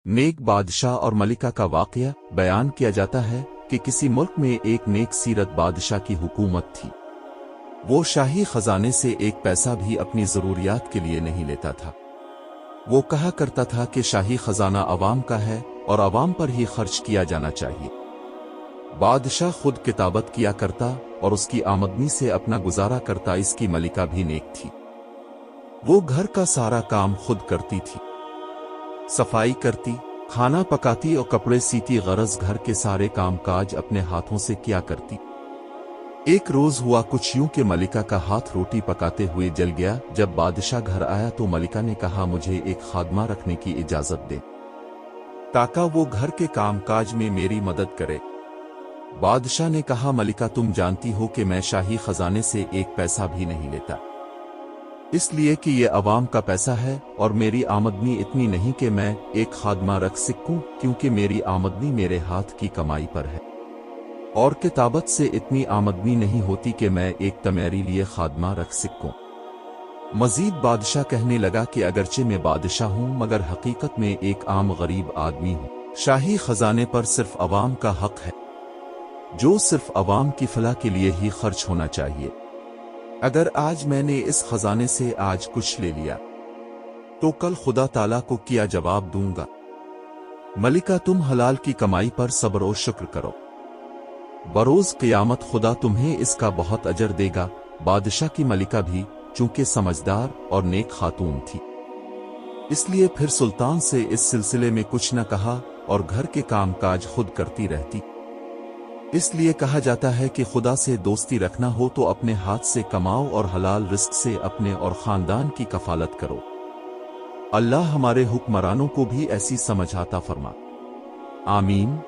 नेक बादशाह और मलिका का वाकया बयान किया जाता है कि किसी मुल्क में एक नेक सीरत बादशाह की हुकूमत थी। वो शाही खजाने से एक पैसा भी अपनी जरूरियात के लिए नहीं लेता था। वो कहा करता था कि शाही खजाना अवाम का है और अवाम पर ही खर्च किया जाना चाहिए। बादशाह खुद किताबत किया करता और उसकी आमदनी से अपना गुजारा करता। इसकी मलिका भी नेक थी। वो घर का सारा काम खुद करती थी, सफाई करती, खाना पकाती और कपड़े सीती। गरज घर के सारे काम काज अपने हाथों से किया करती। एक रोज हुआ कुछ यूं कि मलिका का हाथ रोटी पकाते हुए जल गया। जब बादशाह घर आया तो मलिका ने कहा, मुझे एक खादमा रखने की इजाजत दे ताकि वो घर के काम काज में मेरी मदद करे। बादशाह ने कहा, मलिका तुम जानती हो कि मैं शाही खजाने से एक पैसा भी नहीं लेता, इसलिए कि ये अवाम का पैसा है और मेरी आमदनी इतनी नहीं कि मैं एक खादमा रख सकूं, क्योंकि मेरी आमदनी मेरे हाथ की कमाई पर है और किताबत से इतनी आमदनी नहीं होती कि मैं एक तमेरी लिए खादमा रख सकूं। मजीद बादशाह कहने लगा कि अगरचे मैं बादशाह हूं मगर हकीकत में एक आम गरीब आदमी हूं। शाही खजाने पर सिर्फ अवाम का हक है, जो सिर्फ अवाम की फलाह के लिए ही खर्च होना चाहिए। अगर आज मैंने इस खजाने से आज कुछ ले लिया तो कल खुदा ताला को क्या जवाब दूंगा। मलिका तुम हलाल की कमाई पर सब्र और शुक्र करो, बरोज क़ियामत खुदा तुम्हें इसका बहुत अजर देगा। बादशाह की मलिका भी चूंकि समझदार और नेक खातून थी, इसलिए फिर सुल्तान से इस सिलसिले में कुछ न कहा और घर के काम काज खुद करती रहती। इसलिए कहा जाता है कि खुदा से दोस्ती रखना हो तो अपने हाथ से कमाओ और हलाल रिस्क से अपने और खानदान की कफालत करो। अल्लाह हमारे हुक्मरानों को भी ऐसी समझ अता फरमा। आमीन।